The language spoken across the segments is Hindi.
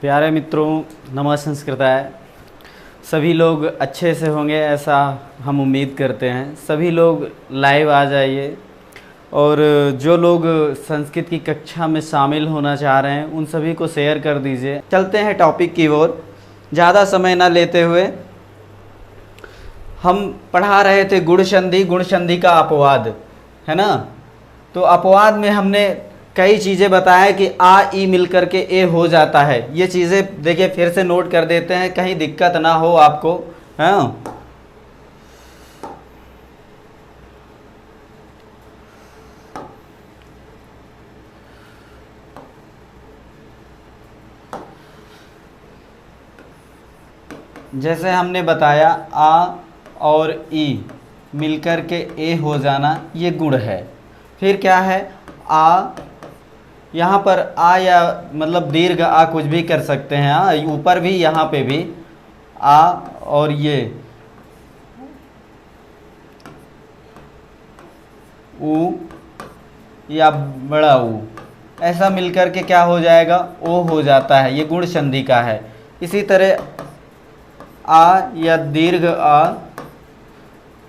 प्यारे मित्रों, नमः संस्कृताय। सभी लोग अच्छे से होंगे ऐसा हम उम्मीद करते हैं। सभी लोग लाइव आ जाइए और जो लोग संस्कृत की कक्षा में शामिल होना चाह रहे हैं उन सभी को शेयर कर दीजिए। चलते हैं टॉपिक की ओर, ज़्यादा समय ना लेते हुए। हम पढ़ा रहे थे गुण संधि का अपवाद, है ना। तो अपवाद में हमने कई चीज़ें बताया कि आ ई मिलकर के ए हो जाता है। ये चीज़ें देखिए फिर से नोट कर देते हैं, कहीं दिक्कत ना हो आपको। हाँ, जैसे हमने बताया आ और ई मिलकर के ए हो जाना, ये गुण है। फिर क्या है, आ, यहाँ पर आ या मतलब दीर्घ आ कुछ भी कर सकते हैं। हाँ, ऊपर भी यहाँ पे भी आ और ये ऊ या बड़ा ऊ, ऐसा मिलकर के क्या हो जाएगा, ओ हो जाता है। ये गुण संधि का है। इसी तरह आ या दीर्घ आ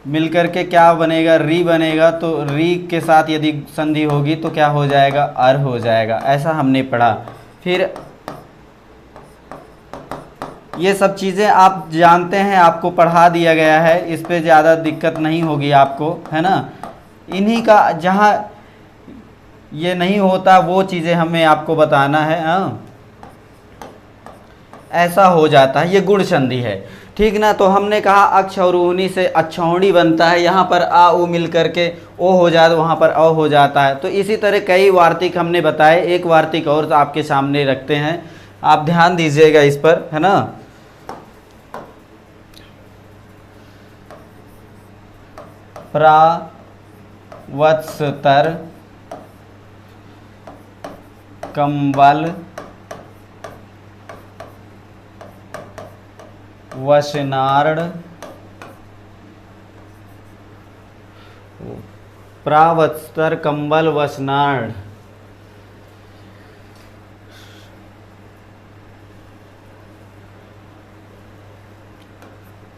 मिलकर के क्या बनेगा, री बनेगा। तो री के साथ यदि संधि होगी तो क्या हो जाएगा, अर हो जाएगा। ऐसा हमने पढ़ा। फिर ये सब चीज़ें आप जानते हैं, आपको पढ़ा दिया गया है, इस पे ज़्यादा दिक्कत नहीं होगी आपको, है ना। इन्हीं का जहाँ ये नहीं होता वो चीज़ें हमें आपको बताना है। हाँ, ऐसा हो जाता है, ये गुण संधि है, ठीक ना। तो हमने कहा अक्ष और ऊनी से अच्छौड़ी बनता है। यहाँ पर आ ऊ मिल करके ओ हो जाता है, वहाँ पर अ हो जाता है। तो इसी तरह कई वार्तिक हमने बताए। एक वार्तिक और आपके सामने रखते हैं, आप ध्यान दीजिएगा इस पर, है ना। प्रावत्सतर कंबल वसनार्ड, प्रावत्सतर कंबल वसनार्ड,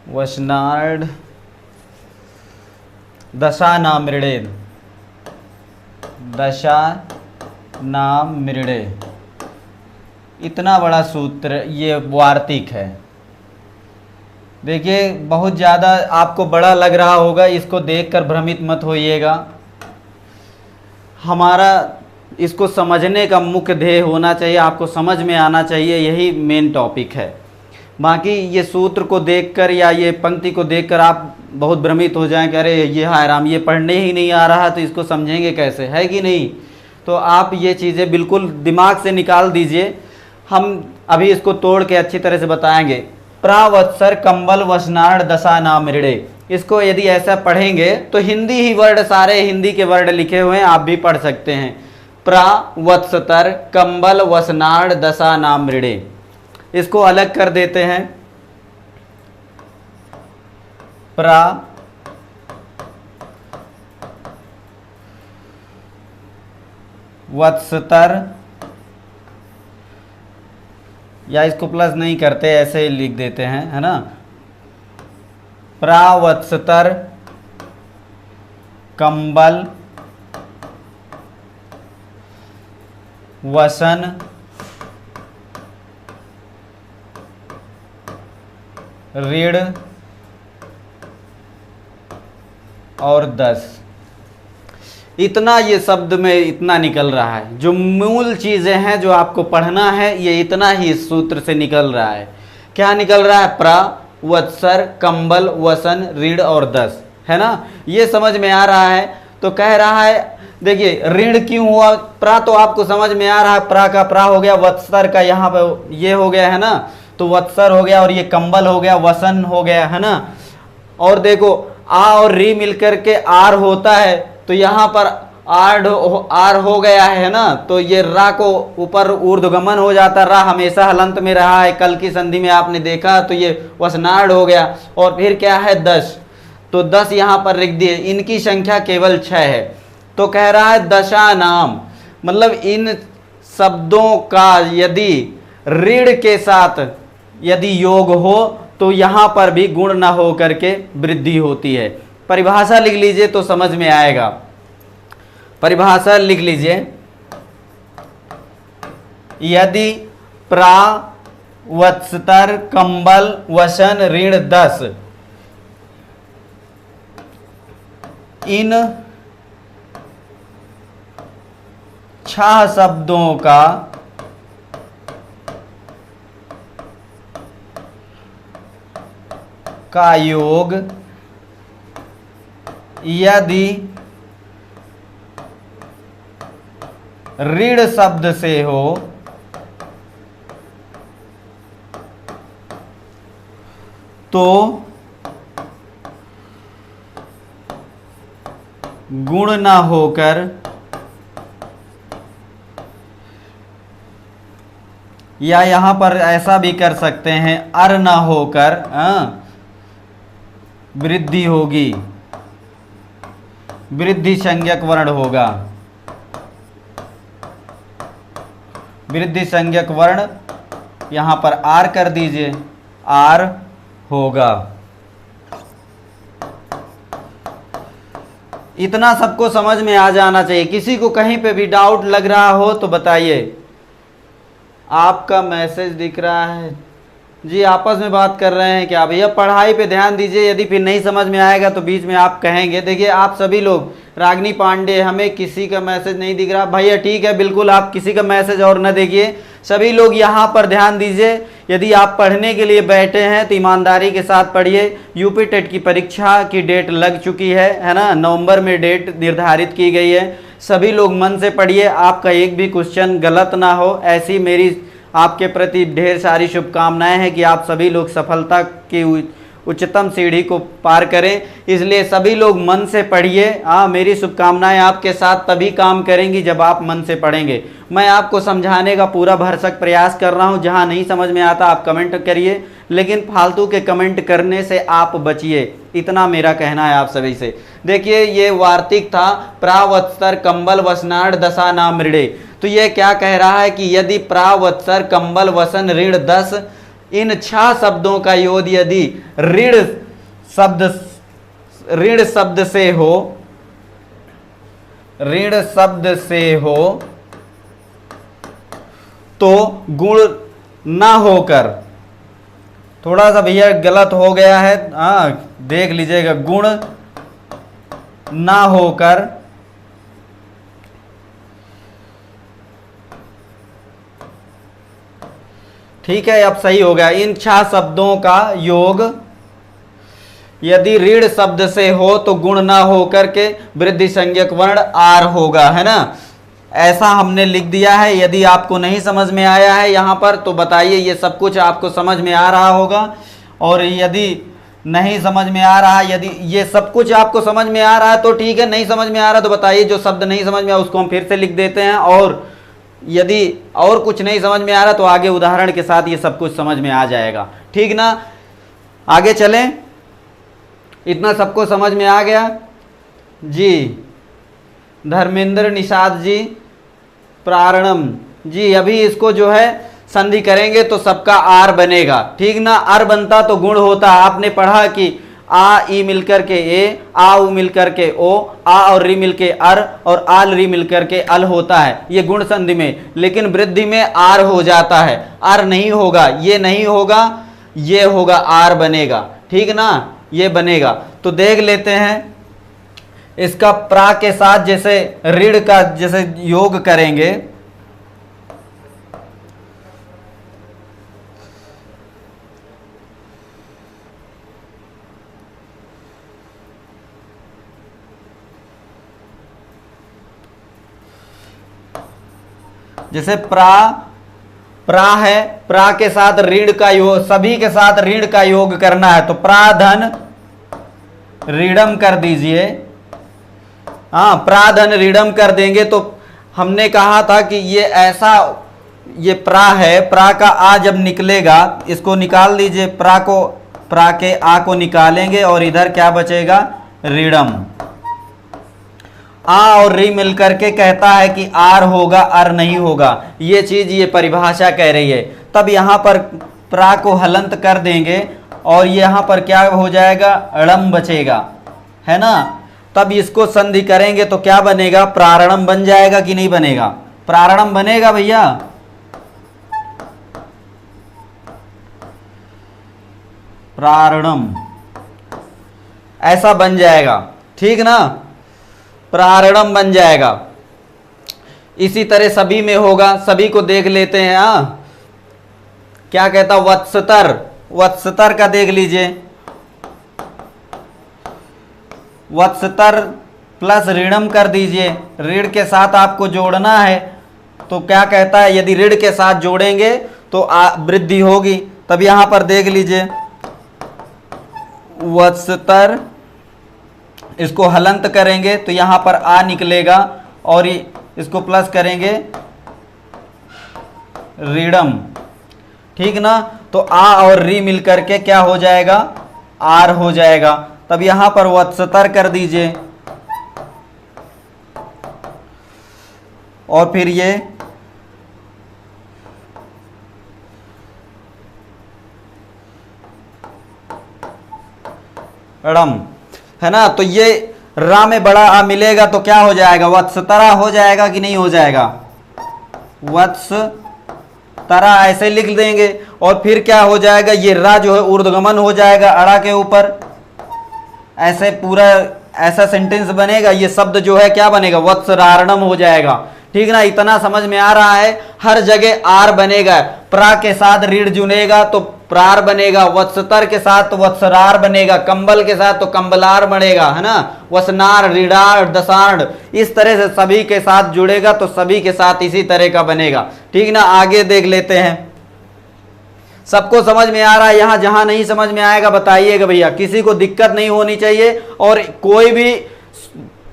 वसनार्ड दशा नाम मृडे, दशा नाम मृडे। इतना बड़ा सूत्र ये वार्तिक है। देखिए बहुत ज़्यादा आपको बड़ा लग रहा होगा, इसको देखकर भ्रमित मत होइएगा। हमारा इसको समझने का मुख्य ध्येय होना चाहिए, आपको समझ में आना चाहिए, यही मेन टॉपिक है। बाकी ये सूत्र को देखकर या ये पंक्ति को देखकर आप बहुत भ्रमित हो जाएं कि अरे ये हाय राम, ये पढ़ने ही नहीं आ रहा तो इसको समझेंगे कैसे, है कि नहीं। तो आप ये चीज़ें बिल्कुल दिमाग से निकाल दीजिए। हम अभी इसको तोड़ के अच्छी तरह से बताएंगे। प्रावत्सर कंबल वसनार्ड दशा नाम मृडे, इसको यदि ऐसा पढ़ेंगे तो हिंदी ही वर्ड, सारे हिंदी के वर्ड लिखे हुए हैं, आप भी पढ़ सकते हैं। प्रावत्सतर कंबल वसनार्ड दशा नाम मृडे। इसको अलग कर देते हैं। प्रावत्सतर, या इसको प्लस नहीं करते, ऐसे ही लिख देते हैं, है ना। प्रावत्सतर कंबल वसन ऋण और 10। इतना ये शब्द में इतना निकल रहा है। जो मूल चीज़ें हैं जो आपको पढ़ना है, ये इतना ही इस सूत्र से निकल रहा है। क्या निकल रहा है, प्रावत्सर कंबल वसन ऋण और 10, है ना। ये समझ में आ रहा है। तो कह रहा है, देखिए ऋण क्यों हुआ, प्रा तो आपको समझ में आ रहा है, प्रा का प्रा हो गया, वत्सर का यहाँ पे ये हो गया, है ना। तो वत्सर हो गया और ये कंबल हो गया, वसन हो गया, है ना। और देखो आ और री मिलकर के आर होता है, तो यहाँ पर आर हो गया है ना। तो ये रा को ऊपर ऊर्ध्वगमन हो जाता, रा हमेशा हलंत में रहा है, कल की संधि में आपने देखा, तो ये वसनार्ड हो गया। और फिर क्या है 10, तो 10 यहाँ पर लिख दिए। इनकी संख्या केवल 6 है। तो कह रहा है दशा नाम, मतलब इन शब्दों का यदि ऋण के साथ यदि योग हो तो यहां पर भी गुण न हो करके वृद्धि होती है। परिभाषा लिख लीजिए तो समझ में आएगा। परिभाषा लिख लीजिए, यदि प्रावत्तर कंबल वसन ऋण 10, इन 6 शब्दों का योग यदि ऋण शब्द से हो तो गुण ना होकर या यहां पर ऐसा भी कर सकते हैं, अर ना होकर वृद्धि होगी, वृद्धि संज्ञक वर्ण होगा। वृद्धि संज्ञक वर्ण यहां पर आर कर दीजिए, आर होगा। इतना सबको समझ में आ जाना चाहिए। किसी को कहीं पे भी डाउट लग रहा हो तो बताइए। आपका मैसेज दिख रहा है जी, आपस में बात कर रहे हैं क्या? भैया पढ़ाई पे ध्यान दीजिए। यदि फिर नहीं समझ में आएगा तो बीच में आप कहेंगे। देखिए आप सभी लोग, रागिनी पांडे, हमें किसी का मैसेज नहीं दिख रहा। भैया ठीक है, बिल्कुल आप किसी का मैसेज और न देखिए, सभी लोग यहाँ पर ध्यान दीजिए। यदि आप पढ़ने के लिए बैठे हैं तो ईमानदारी के साथ पढ़िए। यूपी टेट की परीक्षा की डेट लग चुकी है ना, नवंबर में डेट निर्धारित की गई है। सभी लोग मन से पढ़िए, आपका एक भी क्वेश्चन गलत ना हो, ऐसी मेरी आपके प्रति ढेर सारी शुभकामनाएं हैं कि आप सभी लोग सफलता की उच्चतम सीढ़ी को पार करें। इसलिए सभी लोग मन से पढ़िए। मेरी शुभकामनाएं आपके साथ तभी काम करेंगी जब आप मन से पढ़ेंगे। मैं आपको समझाने का पूरा भरसक प्रयास कर रहा हूं। जहां नहीं समझ में आता आप कमेंट करिए, लेकिन फालतू के कमेंट करने से आप बचिए, इतना मेरा कहना है आप सभी से। देखिए ये वार्तिक था, प्रावत्सर कंबल वसनाढ़ दशा नाम ऋणे। तो ये क्या कह रहा है कि यदि प्रावत्सर कंबल वसन ऋण 10, इन 6 शब्दों का योग यदि ऋण शब्द से हो, ऋण शब्द से हो तो गुण ना होकर, थोड़ा सा भैया गलत हो गया है, देख लीजिएगा, गुण ना होकर ठीक है, अब सही हो गया। इन 6 शब्दों का योग यदि ऋण शब्द से हो तो गुण ना होकर के वृद्धि संज्ञक वर्ण आर होगा, है ना। ऐसा हमने लिख दिया है। यदि आपको नहीं समझ में आया है यहाँ पर तो बताइए, ये सब कुछ आपको समझ में आ रहा होगा। और यदि नहीं समझ में आ रहा, यदि ये सब कुछ आपको समझ में आ रहा है तो ठीक है, नहीं समझ में आ रहा तो बताइए। जो शब्द नहीं समझ में आया उसको हम फिर से लिख देते हैं, और यदि और कुछ नहीं समझ में आ रहा तो आगे उदाहरण के साथ ये सब कुछ समझ में आ जाएगा, ठीक ना। आगे चलें, इतना सबको समझ में आ गया जी। धर्मेंद्र निषाद जी, प्रारणम जी, अभी इसको जो है संधि करेंगे तो सबका आर बनेगा, ठीक ना। आर बनता तो गुण होता। आपने पढ़ा कि आ ई मिलकर के ए, आ उ मिलकर के ओ, आ और री मिलके अर, और आल री मिलकर के अल होता है, ये गुण संधि में। लेकिन वृद्धि में आर हो जाता है, आर नहीं होगा, ये नहीं होगा, ये होगा, आर बनेगा, ठीक ना, ये बनेगा। तो देख लेते हैं इसका प्रा के साथ जैसे ऋण का जैसे योग करेंगे, जैसे प्रा है, प्रा के साथ ऋण का योग, सभी के साथ ऋण का योग करना है तो प्राधन ऋणम कर दीजिए। प्राधन ऋणम कर देंगे तो हमने कहा था कि ये ऐसा, ये प्रा है, प्रा का आ जब निकलेगा इसको निकाल दीजिए, प्रा के आ को निकालेंगे और इधर क्या बचेगा, ऋणम। आ और री मिलकर के कहता है कि आर होगा अर नहीं होगा, ये चीज ये परिभाषा कह रही है। तब यहां पर प्रा को हलंत कर देंगे और यहां पर क्या हो जाएगा, अड़म बचेगा, है ना। तब इसको संधि करेंगे तो क्या बनेगा, प्रारणम बन जाएगा कि नहीं बनेगा, प्रारणम बनेगा भैया, प्रारणम ऐसा बन जाएगा, ठीक ना, प्रारणम बन जाएगा। इसी तरह सभी में होगा, सभी को देख लेते हैं। क्या कहता, वत्सतर, वत्सतर का देख लीजिए, वत्सतर प्लस ऋणम कर दीजिए, ऋण के साथ आपको जोड़ना है। तो क्या कहता है, यदि ऋण के साथ जोड़ेंगे तो वृद्धि होगी। तब यहां पर देख लीजिए, वत्सतर, इसको हलंत करेंगे तो यहां पर आ निकलेगा और इसको प्लस करेंगे ऋणम, ठीक ना। तो आ और री मिलकर के क्या हो जाएगा, आर हो जाएगा। तब यहां पर वत्सतर कर दीजिए और फिर ये रम, है ना। तो ये रा में बड़ा आ मिलेगा तो क्या हो जाएगा, वत्सतरा हो जाएगा कि नहीं हो जाएगा, वत्सतरा ऐसे लिख देंगे। और फिर क्या हो जाएगा, ये रा जो है ऊर्ध्वगमन हो जाएगा अड़ा के ऊपर, ऐसे पूरा ऐसा सेंटेंस बनेगा। ये शब्द जो है क्या बनेगा, वत्सरारणम हो जाएगा, ठीक ना। इतना समझ में आ रहा है, हर जगह आर बनेगा, प्रा के साथ रीढ़ जुड़ेगा तो प्रार बनेगा, वत्सतर के साथ तो वत्सरार बनेगा, कंबल के साथ तो कंबलार बनेगा, है ना, वसनार, रीढ़ार, दसार्ण, इस तरह से सभी के साथ जुड़ेगा तो सभी के साथ इसी तरह का बनेगा, ठीक ना। आगे देख लेते हैं, सबको समझ में आ रहा है, यहां जहां नहीं समझ में आएगा बताइएगा भैया, किसी को दिक्कत नहीं होनी चाहिए और कोई भी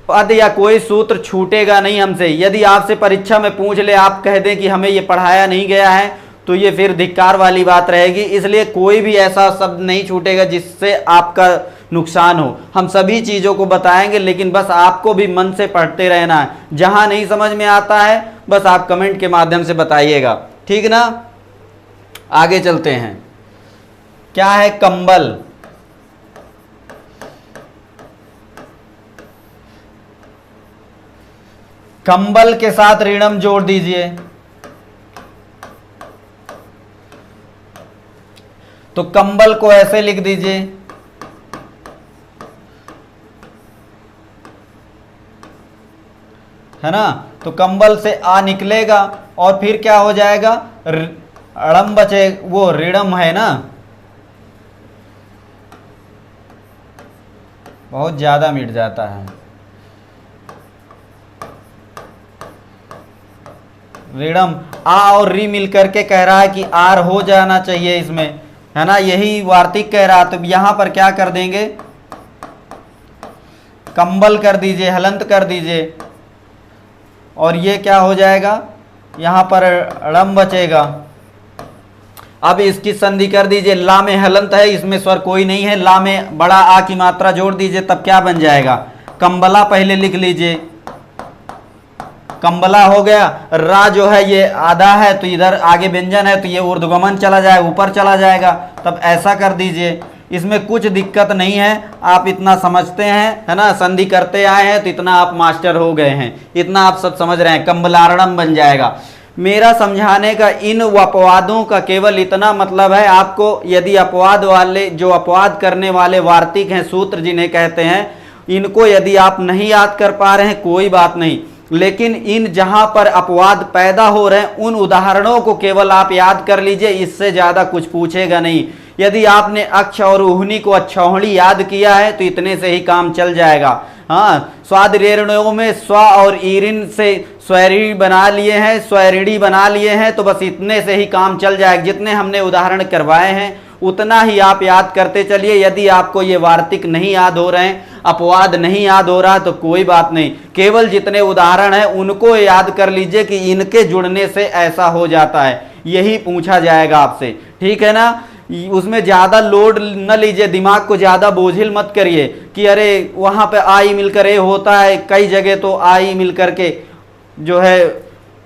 पद या कोई सूत्र छूटेगा नहीं हमसे। यदि आपसे परीक्षा में पूछ ले, आप कह दें कि हमें ये पढ़ाया नहीं गया है, तो ये फिर धिक्कार वाली बात रहेगी। इसलिए कोई भी ऐसा शब्द नहीं छूटेगा जिससे आपका नुकसान हो। हम सभी चीजों को बताएंगे, लेकिन बस आपको भी मन से पढ़ते रहना है। जहां नहीं समझ में आता है बस आप कमेंट के माध्यम से बताइएगा, ठीक ना। आगे चलते हैं, क्या है कंबल। कंबल के साथ ऋणम जोड़ दीजिए तो कंबल को ऐसे लिख दीजिए, है ना। तो कंबल से आ निकलेगा और फिर क्या हो जाएगा, अड़म बचे, वो ऋणम है ना, बहुत ज्यादा मिट जाता है, ऋणम। आ और री मिलकर के कह रहा है कि आर हो जाना चाहिए इसमें, है ना, यही वार्तिक कह रहा। तो यहां पर क्या कर देंगे, कंबल कर दीजिए, हलंत कर दीजिए और ये क्या हो जाएगा, यहां पर अड़म बचेगा। अब इसकी संधि कर दीजिए, ला में हलंत है, इसमें स्वर कोई नहीं है, ला में बड़ा आ की मात्रा जोड़ दीजिए, तब क्या बन जाएगा, कंबला पहले लिख लीजिए, कंबला हो गया। रा जो है ये आधा है तो इधर आगे व्यंजन है तो ये ऊर्ध्वगमन चला जाए, ऊपर चला जाएगा, तब ऐसा कर दीजिए। इसमें कुछ दिक्कत नहीं है, आप इतना समझते हैं, है ना, संधि करते आए हैं तो इतना आप मास्टर हो गए हैं, इतना आप सब समझ रहे हैं, कंबलारणम बन जाएगा। मेरा समझाने का इन अपवादों का केवल इतना मतलब है, आपको यदि अपवाद वाले, जो अपवाद करने वाले वार्तिक हैं, सूत्र जिन्हें कहते हैं, इनको यदि आप नहीं याद कर पा रहे हैं कोई बात नहीं, लेकिन इन जहां पर अपवाद पैदा हो रहे हैं उन उदाहरणों को केवल आप याद कर लीजिए, इससे ज्यादा कुछ पूछेगा नहीं। यदि आपने अक्ष और उहनी को अच्छौहणी याद किया है तो इतने से ही काम चल जाएगा। हाँ, स्वाद रेणुओं में स्व और ईरिन से स्वैरिणी बना लिए हैं, स्वैरिणी बना लिए हैं, तो बस इतने से ही काम चल जाएगा। जितने हमने उदाहरण करवाए हैं उतना ही आप याद करते चलिए। यदि आपको ये वार्तिक नहीं याद हो रहे हैं, अपवाद नहीं याद हो रहा तो कोई बात नहीं, केवल जितने उदाहरण हैं उनको याद कर लीजिए कि इनके जुड़ने से ऐसा हो जाता है, यही पूछा जाएगा आपसे, ठीक है ना। उसमें ज़्यादा लोड न लीजिए, दिमाग को ज़्यादा बोझिल मत करिए कि अरे वहाँ पे आई मिलकर ए होता है। कई जगह तो आई मिल करके जो है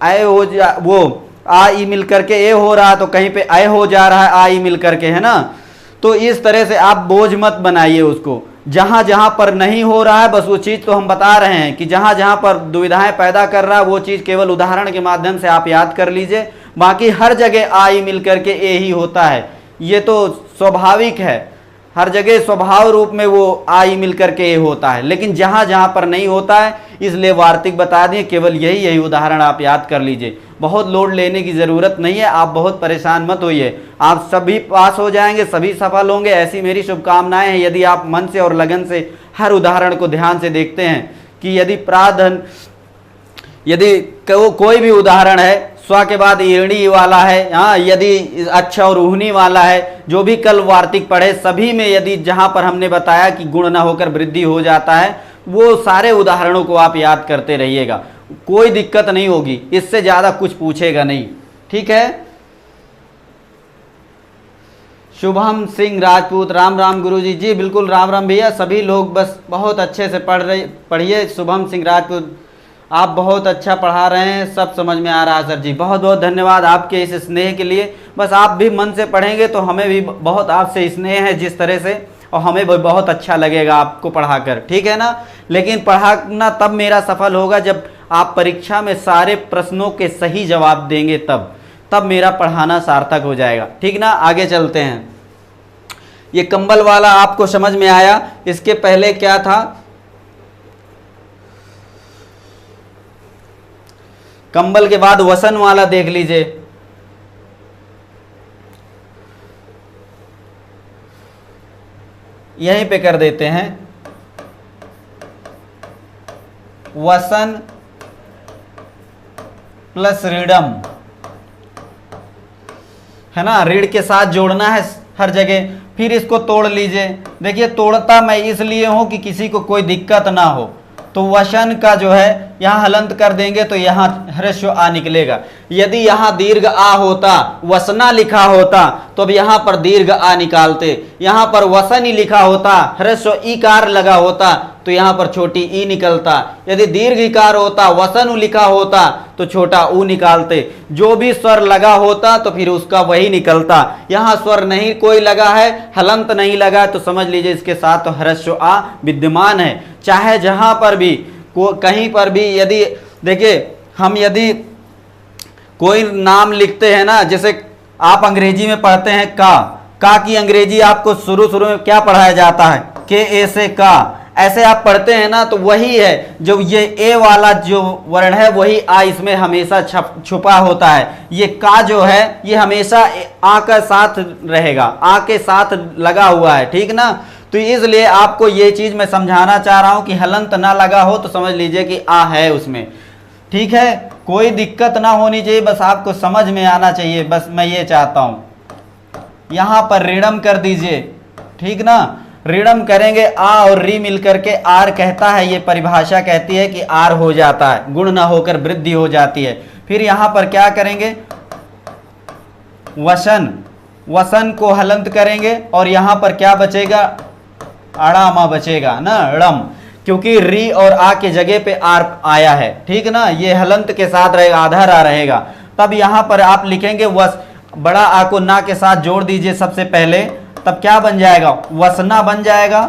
ए हो जा, वो आई मिल करके ए हो रहा है, तो कहीं पे ए हो जा रहा है आई मिल करके, है ना। तो इस तरह से आप बोझ मत बनाइए उसको। जहाँ जहाँ पर नहीं हो रहा है, बस वो चीज़ तो हम बता रहे हैं कि जहाँ जहाँ पर दुविधाएं पैदा कर रहा है वो चीज़ केवल उदाहरण के माध्यम से आप याद कर लीजिए। बाकी हर जगह आई मिल करके ए ही होता है, ये तो स्वाभाविक है, हर जगह स्वभाव रूप में वो आई मिल करके ए होता है। लेकिन जहाँ जहाँ पर नहीं होता है, इसलिए वार्तिक बता दिए, केवल यही उदाहरण आप याद कर लीजिए। बहुत लोड लेने की ज़रूरत नहीं है, आप बहुत परेशान मत होइए, आप सभी पास हो जाएंगे, सभी सफल होंगे, ऐसी मेरी शुभकामनाएं हैं। यदि आप मन से और लगन से हर उदाहरण को ध्यान से देखते हैं कि यदि प्राधन, यदि कोई भी उदाहरण है, स्व के बाद ईरणी वाला है, हाँ, यदि अच्छा और उहनी वाला है, जो भी कल वार्तिक पढ़े सभी में यदि जहाँ पर हमने बताया कि गुण न होकर वृद्धि हो जाता है, वो सारे उदाहरणों को आप याद करते रहिएगा, कोई दिक्कत नहीं होगी, इससे ज़्यादा कुछ पूछेगा नहीं, ठीक है। शुभम सिंह राजपूत, राम राम गुरुजी। जी बिल्कुल राम राम भैया, सभी लोग बस बहुत अच्छे से पढ़िए। शुभम सिंह राजपूत, आप बहुत अच्छा पढ़ा रहे हैं, सब समझ में आ रहा है सर जी, बहुत बहुत धन्यवाद आपके इस स्नेह के लिए। बस आप भी मन से पढ़ेंगे तो हमें भी बहुत आपसे स्नेह है जिस तरह से, और हमें भी बहुत अच्छा लगेगा आपको पढ़ाकर, ठीक है ना। लेकिन पढ़ाना तब मेरा सफल होगा जब आप परीक्षा में सारे प्रश्नों के सही जवाब देंगे, तब मेरा पढ़ाना सार्थक हो जाएगा, ठीक ना। आगे चलते हैं। ये कंबल वाला आपको समझ में आया, इसके पहले क्या था, कंबल के बाद वसन वाला देख लीजिए। यहीं पे कर देते हैं, वसन प्लस ऋणम, है ना, ऋण के साथ जोड़ना है हर जगह। फिर इसको तोड़ लीजिए। देखिए तोड़ता मैं इसलिए हूं कि किसी को कोई दिक्कत ना हो, तो वसन का जो है यहाँ हलंत कर देंगे तो यहाँ ह्रस्व आ निकलेगा। यदि यहाँ दीर्घ आ होता, वसना लिखा होता, तो अब यहाँ पर दीर्घ आ निकालते। यहाँ पर वसन ही लिखा होता, ह्रस्व ईकार लगा होता, तो यहाँ पर छोटी ई निकलता। यदि दीर्घ इकार होता, वसन लिखा होता, तो छोटा ऊ निकालते। जो भी स्वर लगा होता तो फिर उसका वही निकलता। यहाँ स्वर नहीं कोई लगा है, हलंत नहीं लगा, तो समझ लीजिए इसके साथ तो ह्रस्व आ विद्यमान है। चाहे जहाँ पर भी कहीं पर भी यदि देखिए, हम यदि कोई नाम लिखते हैं ना, जैसे आप अंग्रेजी में पढ़ते हैं का की अंग्रेजी आपको शुरू में क्या पढ़ाया जाता है, के ए से का, ऐसे आप पढ़ते हैं ना, तो वही है जो ये ए वाला जो वर्ण है वही आ इसमें हमेशा छुपा होता है। ये का जो है ये हमेशा आ के साथ रहेगा, आ के साथ लगा हुआ है, ठीक ना। तो इसलिए आपको ये चीज मैं समझाना चाह रहा हूं कि हलंत ना लगा हो तो समझ लीजिए कि आ है उसमें, ठीक है। कोई दिक्कत ना होनी चाहिए, बस आपको समझ में आना चाहिए, बस मैं ये चाहता हूं। यहां पर ऋणम कर दीजिए, ठीक ना। ऋणम करेंगे आ और री मिलकर के आर कहता है, ये परिभाषा कहती है कि आर हो जाता है, गुण ना होकर वृद्धि हो जाती है। फिर यहां पर क्या करेंगे, वसन को हलंत करेंगे और यहां पर क्या बचेगा, अड़ामा बचेगा ना, ड़म, क्योंकि री और आ के जगह पे आर आया है, ठीक ना। ये हलंत के साथ रहेगा, आधा रा रहेगा। तब यहां पर आप लिखेंगे बड़ा आ को ना के साथ जोड़ दीजिए सबसे पहले, तब क्या बन जाएगा, वसना बन जाएगा।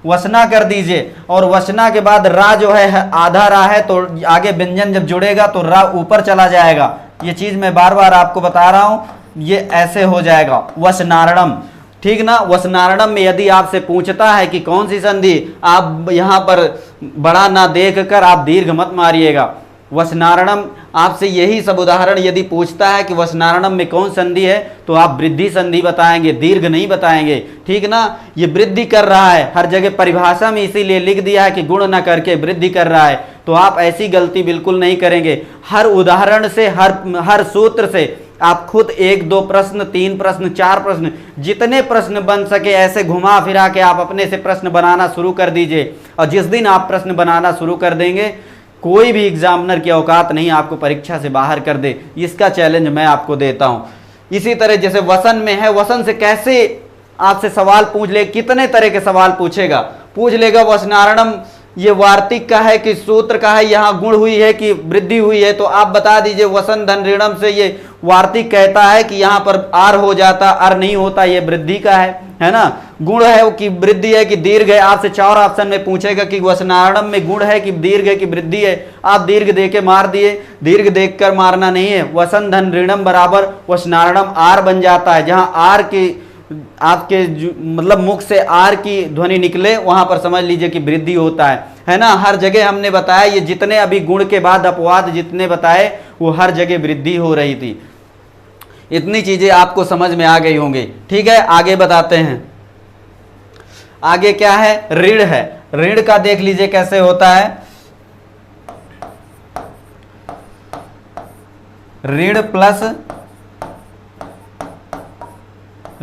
वसना कर दीजिए और वसना के बाद रा जो है आधा रा है, तो आगे व्यंजन जब जुड़ेगा तो रा ऊपर चला जाएगा। ये चीज मैं बार बार आपको बता रहा हूं, ये ऐसे हो जाएगा वसनारणम, ठीक ना। वसनारणम में यदि आपसे पूछता है कि कौन सी संधि, आप यहां पर बड़ा ना देख कर आप दीर्घ मत मारिएगा। वसनारणम आपसे यही सब उदाहरण यदि पूछता है कि वसनारणम में कौन संधि है, तो आप वृद्धि संधि बताएंगे, दीर्घ नहीं बताएंगे, ठीक ना। ये वृद्धि कर रहा है, हर जगह परिभाषा में इसीलिए लिख दिया है कि गुण ना करके वृद्धि कर रहा है, तो आप ऐसी गलती बिल्कुल नहीं करेंगे। हर उदाहरण से, हर सूत्र से आप खुद 1 2 प्रश्न, 3 प्रश्न, 4 प्रश्न, जितने प्रश्न बन सके ऐसे घुमा फिरा के आप अपने से प्रश्न बनाना शुरू कर दीजिए। और जिस दिन आप प्रश्न बनाना शुरू कर देंगे, कोई भी एग्जामिनर की औकात नहीं आपको परीक्षा से बाहर कर दे, इसका चैलेंज मैं आपको देता हूं। इसी तरह जैसे वसन में है, वसन से कैसे आपसे सवाल पूछ ले, कितने तरह के सवाल पूछेगा, पूछ लेगा वसनारणम ये वार्तिक का है कि सूत्र का है, यहाँ गुण हुई है कि वृद्धि हुई है, तो आप बता दीजिए वसन धन ऋणम से ये वार्तिक कहता है कि यहाँ पर आर हो जाता, आर नहीं होता, ये वृद्धि का है ना। गुण है वो कि वृद्धि है कि दीर्घ है, आपसे 4 ऑप्शन में पूछेगा कि वसनारणम में गुण है कि दीर्घ है कि वृद्धि है, आप दीर्घ दे के मार दिए, दीर्घ देख कर मारना नहीं है। वसन धन ऋणम बराबर वसनारणम आर बन जाता है, जहाँ आर की आपके मतलब मुख से आर की ध्वनि निकले वहां पर समझ लीजिए कि वृद्धि होता है ना। हर जगह हमने बताया, ये जितने अभी गुण के बाद अपवाद जितने बताए वो हर जगह वृद्धि हो रही थी। इतनी चीजें आपको समझ में आ गई होंगी। ठीक है, आगे बताते हैं। आगे क्या है, ऋण है। ऋण का देख लीजिए कैसे होता है। ऋण प्लस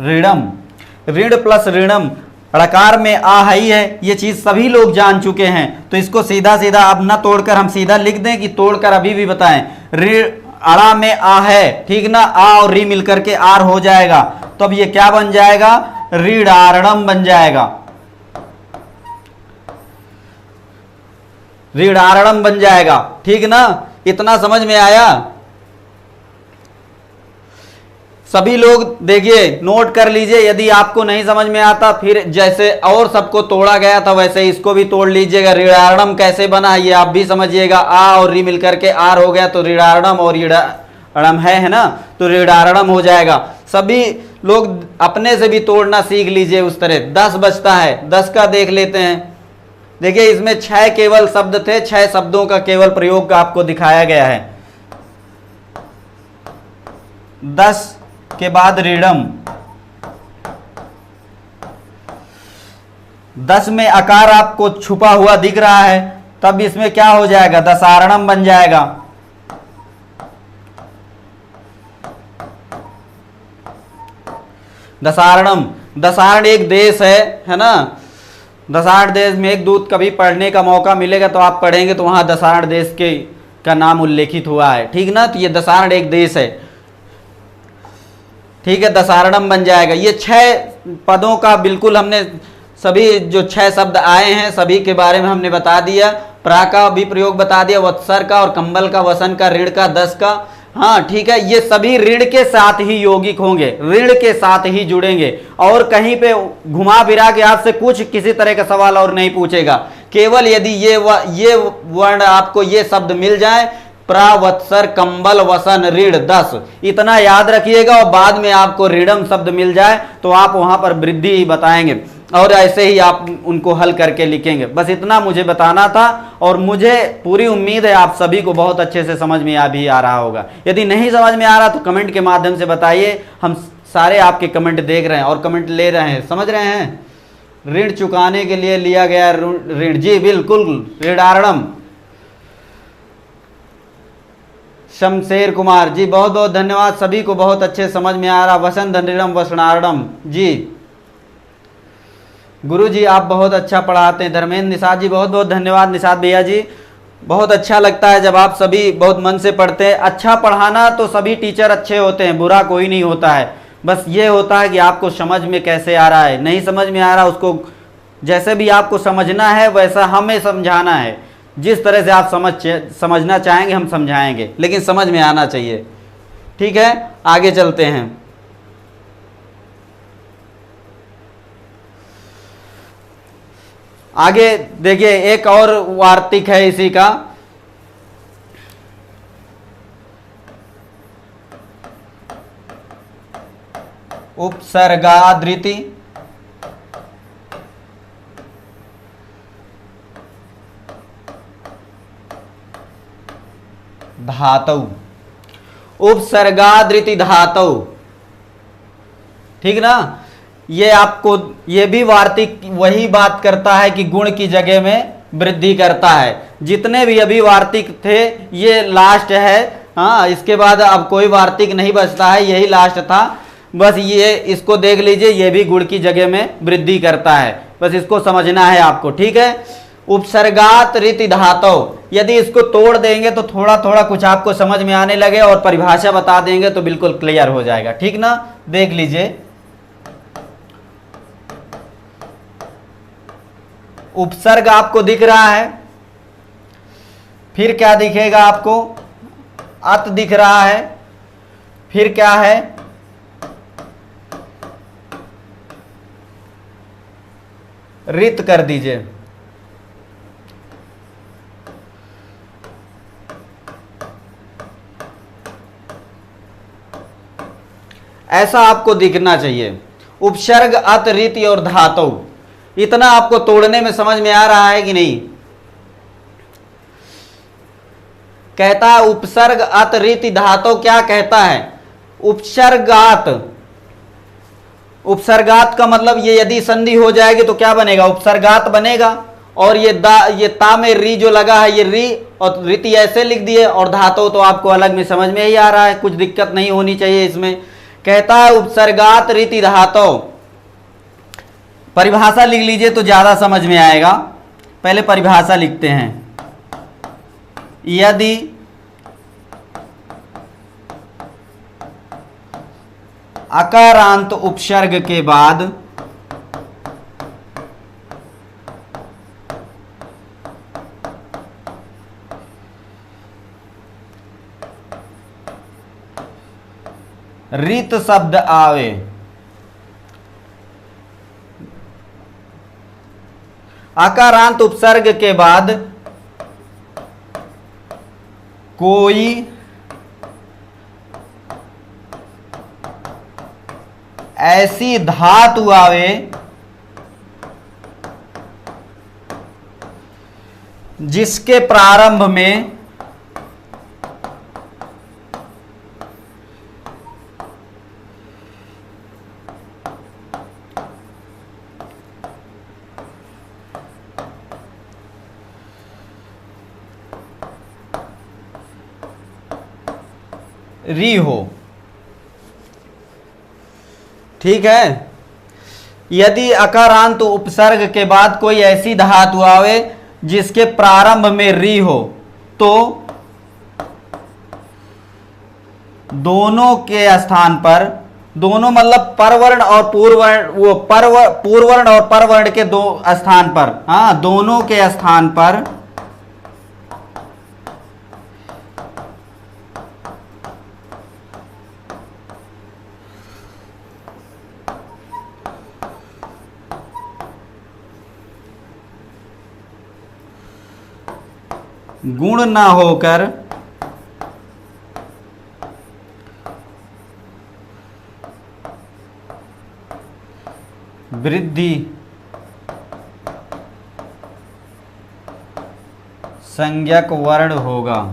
ऋणम, ऋण प्लस ऋणम, ऋकार में आ ही है, ये चीज सभी लोग जान चुके हैं, तो इसको सीधा सीधा अब ना तोड़कर हम सीधा लिख दें कि तोड़कर अभी भी बताएं। ऋण अड़ा में आ है, ठीक ना, आ और री मिलकर के आर हो जाएगा, तो अब ये क्या बन जाएगा, ऋणारणम बन जाएगा, ऋणारणम बन जाएगा। ठीक ना, इतना समझ में आया। सभी लोग देखिए नोट कर लीजिए, यदि आपको नहीं समझ में आता फिर जैसे और सबको तोड़ा गया था वैसे इसको भी तोड़ लीजिएगा। ऋणारणम कैसे बना ये आप भी समझिएगा, आ और री मिलकर के आर हो गया तो ऋणारणम और ऋणारणम है ना, तो ऋणारणम हो जाएगा। सभी लोग अपने से भी तोड़ना सीख लीजिए उस तरह। 10 बचता है, 10 का देख लेते हैं। देखिए इसमें 6 केवल शब्द थे, 6 शब्दों का केवल प्रयोग का आपको दिखाया गया है। 10 के बाद ऋणम, 10 में आकार आपको छुपा हुआ दिख रहा है, तब इसमें क्या हो जाएगा, दसारणम बन जाएगा। दसारणम, दसारण एक देश है ना। दसारण देश में एक दूत कभी पढ़ने का मौका मिलेगा तो आप पढ़ेंगे तो वहां दसारण देश के का नाम उल्लेखित हुआ है। ठीक ना, तो ये दसारण एक देश है। ठीक है, दसारणम बन जाएगा। ये 6 पदों का बिल्कुल हमने सभी जो 6 शब्द आए हैं सभी के बारे में हमने बता दिया। प्रा का भी प्रयोग बता दिया, वत्सर का और कंबल का, वसन का, ऋण का, 10 का। हाँ ठीक है, ये सभी ऋण के साथ ही यौगिक होंगे, ऋण के साथ ही जुड़ेंगे, और कहीं पे घुमा फिरा के आपसे कुछ किसी तरह का सवाल और नहीं पूछेगा। केवल यदि ये वर्ण आपको ये शब्द मिल जाए, प्रावत्सर, कंबल, वसन, ऋण, 10, इतना याद रखिएगा, और बाद में आपको ऋणम शब्द मिल जाए तो आप वहां पर वृद्धि ही बताएंगे और ऐसे ही आप उनको हल करके लिखेंगे। बस इतना मुझे बताना था, और मुझे पूरी उम्मीद है आप सभी को बहुत अच्छे से समझ में भी आ रहा होगा। यदि नहीं समझ में आ रहा तो कमेंट के माध्यम से बताइए, हम सारे आपके कमेंट देख रहे हैं और कमेंट ले रहे हैं, समझ रहे हैं। ऋण चुकाने के लिए लिया गया ऋण, जी बिल्कुल, ऋणारणम। शमशेर कुमार जी बहुत बहुत धन्यवाद, सभी को बहुत अच्छे समझ में आ रहा। वसन धनऋणम वसनारणम जी, गुरु जी आप बहुत अच्छा पढ़ाते हैं। धर्मेंद्र निषाद जी बहुत बहुत धन्यवाद। निषाद भैया जी बहुत अच्छा लगता है जब आप सभी बहुत मन से पढ़ते हैं। अच्छा पढ़ाना तो सभी टीचर अच्छे होते हैं, बुरा कोई नहीं होता है, बस ये होता है कि आपको समझ में कैसे आ रहा है। नहीं समझ में आ रहा उसको जैसे भी आपको समझना है वैसा हमें समझाना है, जिस तरह से आप समझना चाहेंगे हम समझाएंगे, लेकिन समझ में आना चाहिए। ठीक है, आगे चलते हैं। आगे देखिए एक और वार्तिक है इसी का, उपसर्गादृति धातु, उपसर्गादृति धातु। ठीक ना, ये आपको ये भी वार्तिक वही बात करता है कि गुण की जगह में वृद्धि करता है। जितने भी अभी वार्तिक थे ये लास्ट है। हाँ, इसके बाद अब कोई वार्तिक नहीं बचता है, यही लास्ट था। बस ये इसको देख लीजिए, ये भी गुण की जगह में वृद्धि करता है, बस इसको समझना है आपको। ठीक है, उपसर्गात रीति धातु, यदि इसको तोड़ देंगे तो थोड़ा थोड़ा कुछ आपको समझ में आने लगे और परिभाषा बता देंगे तो बिल्कुल क्लियर हो जाएगा, ठीक ना। देख लीजिए, उपसर्ग आपको दिख रहा है, फिर क्या दिखेगा आपको, अत दिख रहा है, फिर क्या है, रित कर दीजिए। ऐसा आपको दिखना चाहिए, उपसर्ग अत रित और धातु। इतना आपको तोड़ने में समझ में आ रहा है कि नहीं। कहता है उपसर्ग अत रित धातु, क्या कहता है, उपसर्गात। उपसर्गात का मतलब ये यदि संधि हो जाएगी तो क्या बनेगा, उपसर्गात बनेगा। और ये ता में री जो लगा है, ये री और रीति ऐसे लिख दिए, और धातु तो आपको अलग में समझ में ही आ रहा है, कुछ दिक्कत नहीं होनी चाहिए इसमें। कहता है उपसर्गात रीति धातु। परिभाषा लिख लीजिए तो ज्यादा समझ में आएगा। पहले परिभाषा लिखते हैं, यदि अकारांत उपसर्ग के बाद रित शब्द आवे, अकारांत उपसर्ग के बाद कोई ऐसी धातु आवे जिसके प्रारंभ में री हो, ठीक है। यदि अकारांत उपसर्ग के बाद कोई ऐसी धातु आवे जिसके प्रारंभ में री हो, तो दोनों के स्थान पर, दोनों मतलब परवर्ण और पूर्ववर्ण, वो पूर्ववर्ण और परवर्ण के दो स्थान पर, हाँ, दोनों के स्थान पर गुण ना होकर वृद्धि संज्ञक वर्ण होगा।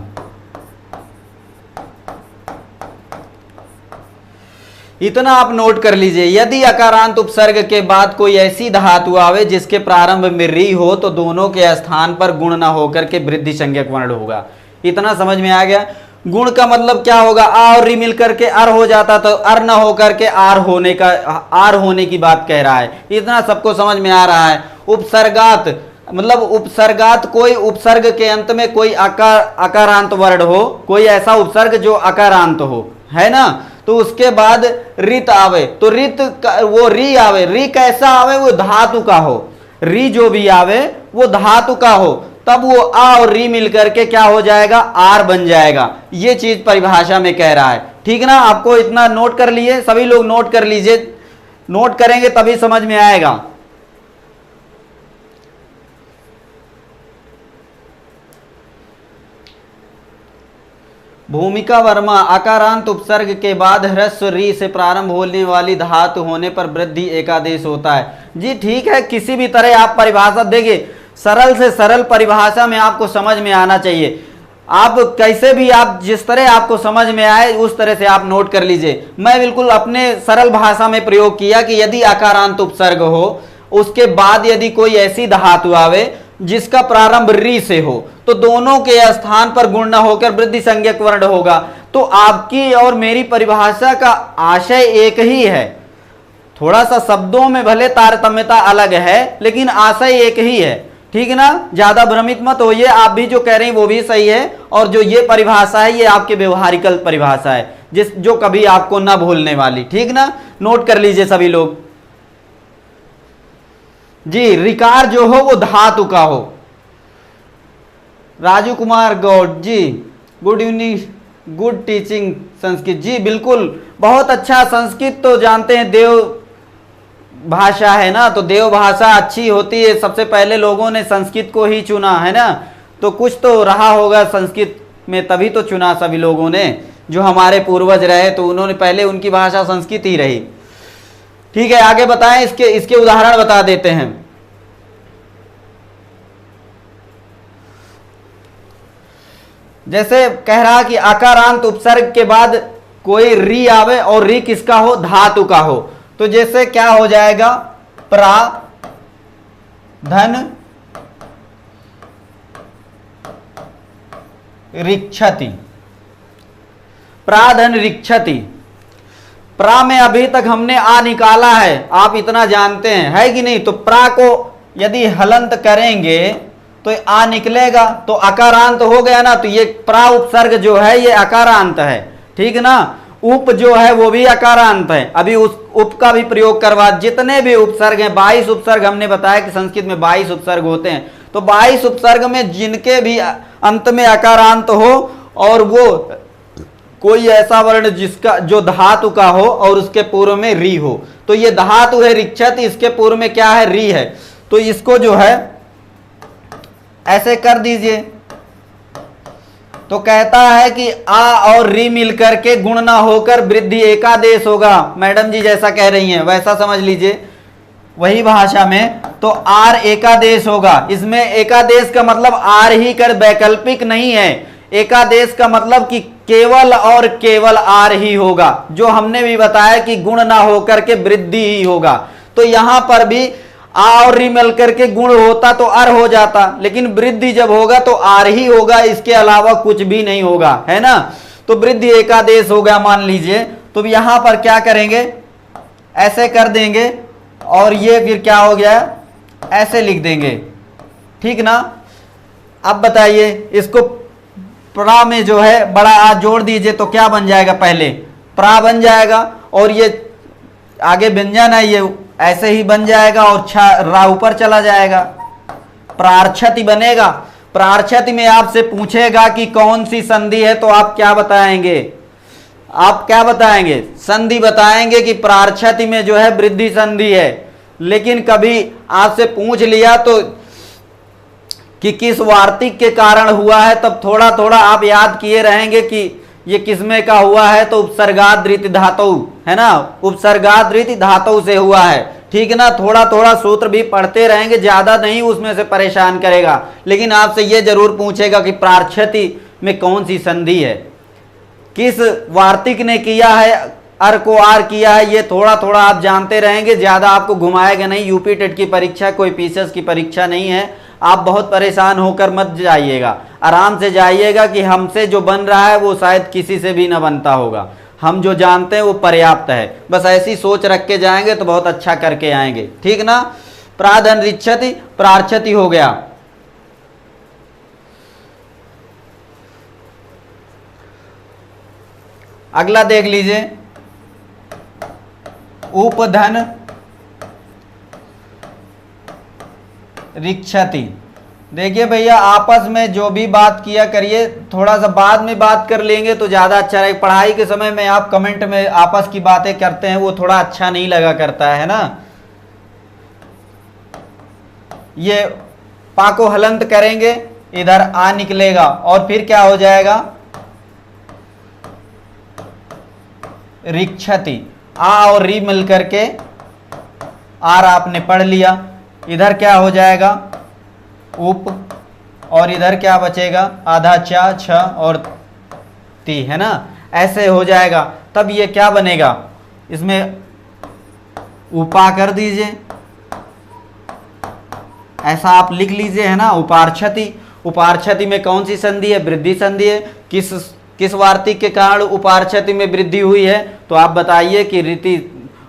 इतना आप नोट कर लीजिए, यदि अकारांत उपसर्ग के बाद कोई ऐसी धातु आवे जिसके प्रारंभ में री हो, तो दोनों के स्थान पर गुण ना होकर के वृद्धि संज्ञक वर्ण होगा। इतना समझ में आ गया। गुण का मतलब क्या होगा, आ और री मिलकर के अर हो जाता, तो अर ना होकर के आर होने की बात कह रहा है। इतना सबको समझ में आ रहा है। उपसर्गात मतलब उपसर्गात, कोई उपसर्ग के अंत में कोई अकारांत वर्ण हो, कोई ऐसा उपसर्ग जो अकारांत हो, है ना, तो उसके बाद रित आवे, तो रित वो री आवे, री कैसा आवे, वो धातु का हो, री जो भी आवे वो धातु का हो, तब वो आ और री मिलकर के क्या हो जाएगा, आर बन जाएगा। ये चीज परिभाषा में कह रहा है, ठीक ना। आपको इतना नोट कर लिए, सभी लोग नोट कर लीजिए, नोट करेंगे तभी समझ में आएगा। भूमिका वर्मा, अकारांत उपसर्ग के बाद ह्रस्व री से प्रारंभ होने वाली धातु होने पर वृद्धि एकादेश होता है। जी ठीक है, किसी भी तरह आप परिभाषा देखिए, सरल से सरल परिभाषा में आपको समझ में आना चाहिए। आप कैसे भी, आप जिस तरह आपको समझ में आए उस तरह से आप नोट कर लीजिए। मैं बिल्कुल अपने सरल भाषा में प्रयोग किया कि यदि अकारांत उपसर्ग हो, उसके बाद यदि कोई ऐसी धातु आवे जिसका प्रारंभ री से हो, तो दोनों के स्थान पर गुण न होकर वृद्धि संज्ञक वर्ण होगा। तो आपकी और मेरी परिभाषा का आशय एक ही है, थोड़ा सा शब्दों में भले तारतम्यता अलग है, लेकिन आशय एक ही है। ठीक है ना, ज्यादा भ्रमित मत होइए, आप भी जो कह रहे हैं वो भी सही है, और जो ये परिभाषा है ये आपके व्यवहारिकल परिभाषा है जो कभी आपको ना भूलने वाली, ठीक ना, नोट कर लीजिए सभी लोग जी। रिकार जो हो वो धातु का हो। Raju Kumar Gaud ji, good evening, good teaching Sanskrit ji, बिल्कुल बहुत अच्छा। संस्कृत तो जानते हैं देव भाषा है ना, तो देव भाषा अच्छी होती है, सबसे पहले लोगों ने संस्कृत को ही चुना है ना, तो कुछ तो रहा होगा संस्कृत में, तभी तो चुना सभी लोगों ने, जो हमारे पूर्वज रहे तो उन्होंने पहले उनकी भाषा संस्कृत ही रही। ठीक है, आगे बताएं, इसके उदाहरण बता देते हैं। जैसे कह रहा कि आकारांत उपसर्ग के बाद कोई री आवे और री किसका हो, धातु का हो, तो जैसे क्या हो जाएगा, प्रा धन रिक्षति, प्राधन रिक्षति। प्रा में अभी तक हमने आ निकाला है, आप इतना जानते हैं, है कि नहीं, तो प्रा को यदि हलंत करेंगे तो आ निकलेगा, तो अकारांत हो गया ना, तो ये प्रा उपसर्ग जो है ये अकारांत है, ठीक ना। उप जो है वो भी अकारांत है, अभी उस उप का भी प्रयोग करवा, जितने भी उपसर्ग हैं 22 उपसर्ग, हमने बताया कि संस्कृत में 22 उपसर्ग होते हैं, तो 22 उपसर्ग में जिनके भी अंत में अकारांत हो और वो कोई ऐसा वर्ण जिसका जो धातु का हो और उसके पूर्व में री हो, तो ये धातु है रिक्षत, इसके पूर्व में क्या है, री है, तो इसको जो है ऐसे कर दीजिए, तो कहता है कि आ और री मिलकर के गुण ना होकर वृद्धि एकादेश होगा। मैडम जी जैसा कह रही हैं वैसा समझ लीजिए, वही भाषा में, तो आर एकादेश होगा। इसमें एकादेश का मतलब आर ही कर, वैकल्पिक नहीं है। एकादेश का मतलब कि केवल और केवल आर ही होगा, जो हमने भी बताया कि गुण ना होकर के वृद्धि ही होगा। तो यहां पर भी आ और री मिल करके गुण होता तो अर हो जाता, लेकिन वृद्धि जब होगा तो आर ही होगा, इसके अलावा कुछ भी नहीं होगा, है ना। तो वृद्धि एकादेश हो गया मान लीजिए, तो यहां पर क्या करेंगे, ऐसे कर देंगे, और ये फिर क्या हो गया, ऐसे लिख देंगे, ठीक ना। अब बताइए, इसको प्रा में जो है बड़ा आ जोड़ दीजिए तो क्या बन जाएगा, पहले प्रा बन जाएगा, और ये आगे व्यंजन है ये ऐसे ही बन जाएगा, और रा ऊपर चला जाएगा, प्रार्थति बनेगा। प्रार्थति में आपसे पूछेगा कि कौन सी संधि है, तो आप क्या बताएंगे, आप क्या बताएंगे, संधि बताएंगे कि प्रार्थति में जो है वृद्धि संधि है। लेकिन कभी आपसे पूछ लिया तो कि किस वार्तिक के कारण हुआ है, तब थोड़ा थोड़ा आप याद किए रहेंगे कि ये किसमें का हुआ है, तो उपसर्गादृति धातु है ना, उपसर्गादृति धातु से हुआ है, ठीक ना। थोड़ा थोड़ा सूत्र भी पढ़ते रहेंगे, ज्यादा नहीं उसमें से परेशान करेगा, लेकिन आपसे ये जरूर पूछेगा कि प्रार्थति में कौन सी संधि है, किस वार्तिक ने किया है, अर को आर किया है, ये थोड़ा थोड़ा आप जानते रहेंगे, ज्यादा आपको घुमाएगा नहीं। यूपी टेट की परीक्षा कोई पीसीएस की परीक्षा नहीं है, आप बहुत परेशान होकर मत जाइएगा, आराम से जाइएगा कि हमसे जो बन रहा है वो शायद किसी से भी ना बनता होगा, हम जो जानते हैं वो पर्याप्त है, बस ऐसी सोच रख के जाएंगे तो बहुत अच्छा करके आएंगे, ठीक ना। प्राधन रिक्षति, प्रार्थति हो गया। अगला देख लीजिए, उपधन रिक्षति। देखिए भैया, आपस में जो भी बात किया करिए, थोड़ा सा बाद में बात कर लेंगे तो ज़्यादा अच्छा रहेगा। पढ़ाई के समय में आप कमेंट में आपस की बातें करते हैं, वो थोड़ा अच्छा नहीं लगा करता है ना। ये पा को हलंत करेंगे, इधर आ निकलेगा, और फिर क्या हो जाएगा, रिक्षति। आ और री मिल करके आर आपने पढ़ लिया, इधर क्या हो जाएगा, उप, और इधर क्या बचेगा, आधा चा छ और ती, है ना, ऐसे हो जाएगा। तब ये क्या बनेगा, इसमें उपा कर दीजिए, ऐसा आप लिख लीजिए, है ना, उपार्क्षति। उपार्क्षति में कौन सी संधि है, वृद्धि संधि है। किस वार्तिक के कारण उपार्क्षति में वृद्धि हुई है, तो आप बताइए कि रीति,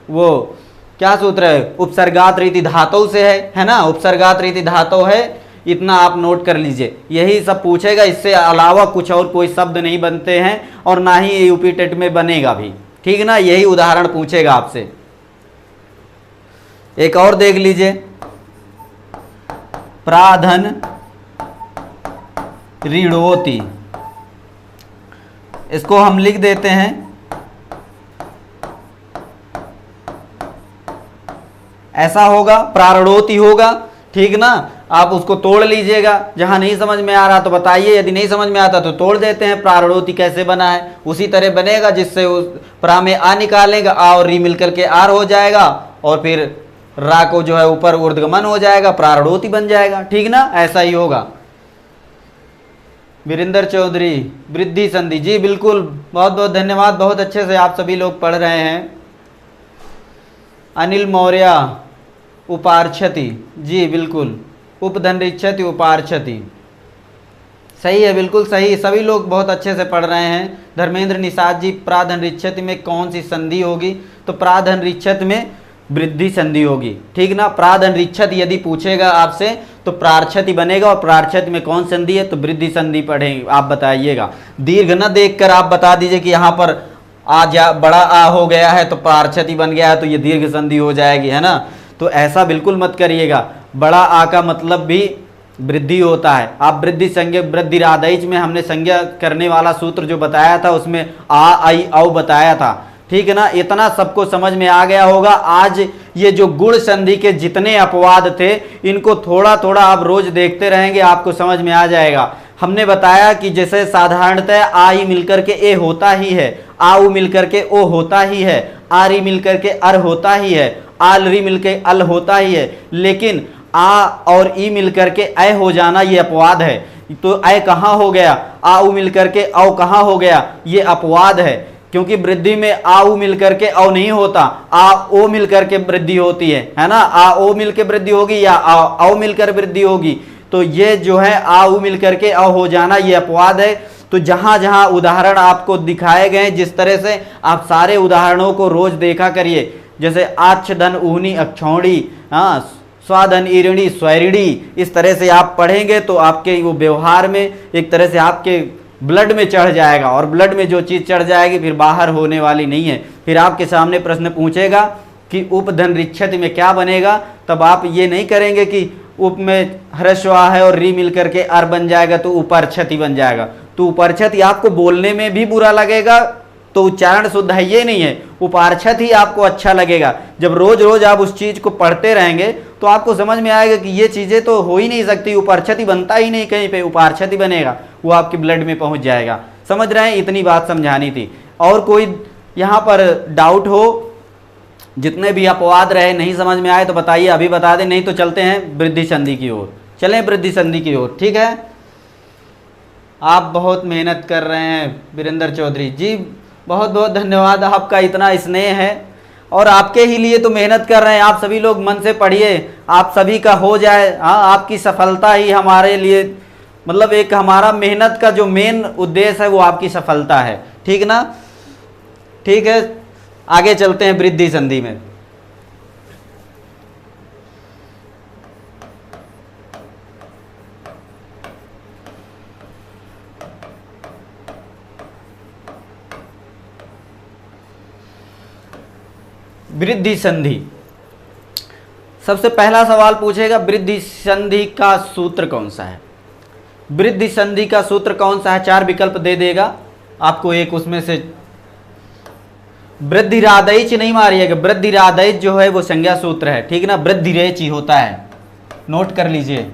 वो क्या सूत्र है, उपसर्गात रीति धातु से है ना, उपसर्गात रीति धातु है, इतना आप नोट कर लीजिए, यही सब पूछेगा, इससे अलावा कुछ और कोई शब्द नहीं बनते हैं और ना ही यूपी टेट में बनेगा भी, ठीक है ना, यही उदाहरण पूछेगा आपसे। एक और देख लीजिए, प्राधन ऋणोति, इसको हम लिख देते हैं ऐसा होगा, प्रारणोति होगा, ठीक ना। आप उसको तोड़ लीजिएगा, जहां नहीं समझ में आ रहा तो बताइए, यदि नहीं समझ में आता तो तोड़ देते हैं। प्रारणोति कैसे बना है उसी तरह बनेगा, जिससे उस प्रा में आ निकालेगा, आ और री मिलकर के आर हो जाएगा, और फिर रा को जो है ऊपर ऊर्ध्वगमन हो जाएगा, प्रारणोति बन जाएगा, ठीक ना, ऐसा ही होगा। वीरेंद्र चौधरी, वृद्धि संधि, जी बिल्कुल, बहुत बहुत धन्यवाद, बहुत अच्छे से आप सभी लोग पढ़ रहे हैं। अनिल मौर्य, उपार्क्षति, जी बिल्कुल, उपधनरिच्छति उपार्क्षति, सही है, बिल्कुल सही, सभी लोग बहुत अच्छे से पढ़ रहे हैं। धर्मेंद्र निषाद जी, प्राधनरिच्छति में कौन सी संधि होगी, तो प्राधनरिच्छति में वृद्धि संधि होगी, ठीक ना। प्राधनरिच्छति यदि पूछेगा आपसे तो प्रार्क्षति बनेगा, और प्रार्क्षति में कौन संधि है, तो वृद्धि संधि पढ़ेंगे, आप बताइएगा। दीर्घ न देखकर आप बता दीजिए कि यहाँ पर आ जा बड़ा आ हो गया है तो प्रार्क्षति बन गया है तो ये दीर्घ संधि हो जाएगी, है ना, तो ऐसा बिल्कुल मत करिएगा। बड़ा आ का मतलब भी वृद्धि होता है। आप वृद्धि संज्ञा, वृद्धिरादैच में हमने संज्ञा करने वाला सूत्र जो बताया था उसमें आ आई औ बताया था, ठीक है ना। इतना सबको समझ में आ गया होगा। आज ये जो गुण संधि के जितने अपवाद थे इनको थोड़ा थोड़ा आप रोज देखते रहेंगे, आपको समझ में आ जाएगा। हमने बताया कि जैसे साधारणतः आ ई मिलकर के ए होता ही है, आ उ मिलकर के ओ होता ही है, आ री मिलकर के अर होता ही है, आल री मिलकर अल होता ही है, लेकिन आ और ई मिलकर के ऐ हो जाना ये अपवाद है। तो ऐ कहाँ हो गया, आ उ मिलकर के औ कहाँ हो गया, ये अपवाद है, क्योंकि वृद्धि में आ उ मिलकर के औ नहीं होता, आ ओ मिलकर के वृद्धि होती है ना। आ ओ मिलकर वृद्धि होगी या आ औ मिलकर वृद्धि होगी, तो ये जो है आ उ मिलकर के औ हो जाना ये अपवाद है। तो जहां जहां उदाहरण आपको दिखाए गए जिस तरह से, आप सारे उदाहरणों को रोज देखा करिए। जैसे आच्छ धन उहनी अक्षौणी, हाँ, स्वाधन ईरिणी स्वैरिणी, इस तरह से आप पढ़ेंगे तो आपके वो व्यवहार में एक तरह से आपके ब्लड में चढ़ जाएगा, और ब्लड में जो चीज़ चढ़ जाएगी फिर बाहर होने वाली नहीं है। फिर आपके सामने प्रश्न पूछेगा कि उपधनरिच्छति में क्या बनेगा, तब आप ये नहीं करेंगे कि उप में ह्रस्व है और री मिल करके अर बन जाएगा तो उपर्क्षति बन जाएगा। तो उपर्क्षति आपको बोलने में भी बुरा लगेगा, तो उच्चारण शुद्ध है ये नहीं है। उपार्क्षत ही आपको अच्छा लगेगा। जब रोज रोज आप उस चीज को पढ़ते रहेंगे तो आपको समझ में आएगा कि ये चीजें तो हो ही नहीं सकती, उपार्क्षत ही बनता ही नहीं, कहीं पे उपार्क्षत ही बनेगा, वो आपके ब्लड में पहुंच जाएगा। समझ रहे हैं, इतनी बात समझानी थी। और कोई यहाँ पर डाउट हो, जितने भी अपवाद रहे नहीं समझ में आए तो बताइए, अभी बता दें, नहीं तो चलते हैं वृद्धि संधि की ओर। चलें वृद्धि संधि की ओर, ठीक है। आप बहुत मेहनत कर रहे हैं वीरेंद्र चौधरी जी, बहुत बहुत धन्यवाद, आपका इतना स्नेह है, और आपके ही लिए तो मेहनत कर रहे हैं। आप सभी लोग मन से पढ़िए, आप सभी का हो जाए। हाँ, आपकी सफलता ही हमारे लिए, मतलब एक हमारा मेहनत का जो मेन उद्देश्य है वो आपकी सफलता है, ठीक ना। ठीक है, आगे चलते हैं वृद्धि संधि में। वृद्धि संधि, सबसे पहला सवाल पूछेगा वृद्धि संधि का सूत्र कौन सा है। वृद्धि संधि का सूत्र कौन सा है, 4 विकल्प दे देगा आपको, एक उसमें से वृद्धिरादैच नहीं मारिएगा। वृद्धिरादैच जो है वो संज्ञा सूत्र है, ठीक ना, वृद्धिरेच ही होता है, नोट कर लीजिए।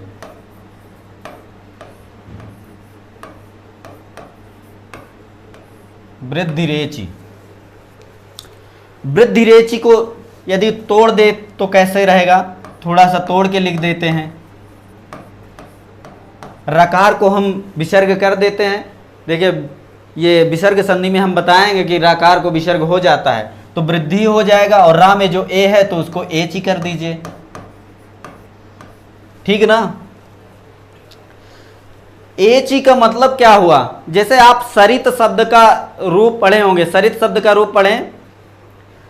वृद्धिरेची, वृद्धिरेची को यदि तोड़ दे तो कैसे रहेगा, थोड़ा सा तोड़ के लिख देते हैं। रकार को हम विसर्ग कर देते हैं। देखिए, ये विसर्ग संधि में हम बताएंगे कि रकार को विसर्ग हो जाता है तो वृद्धि हो जाएगा, और रा में जो ए है तो उसको एच ही कर दीजिए, ठीक ना। एच ही का मतलब क्या हुआ, जैसे आप सरित शब्द का रूप पढ़े होंगे, सरित शब्द का रूप पढ़ें,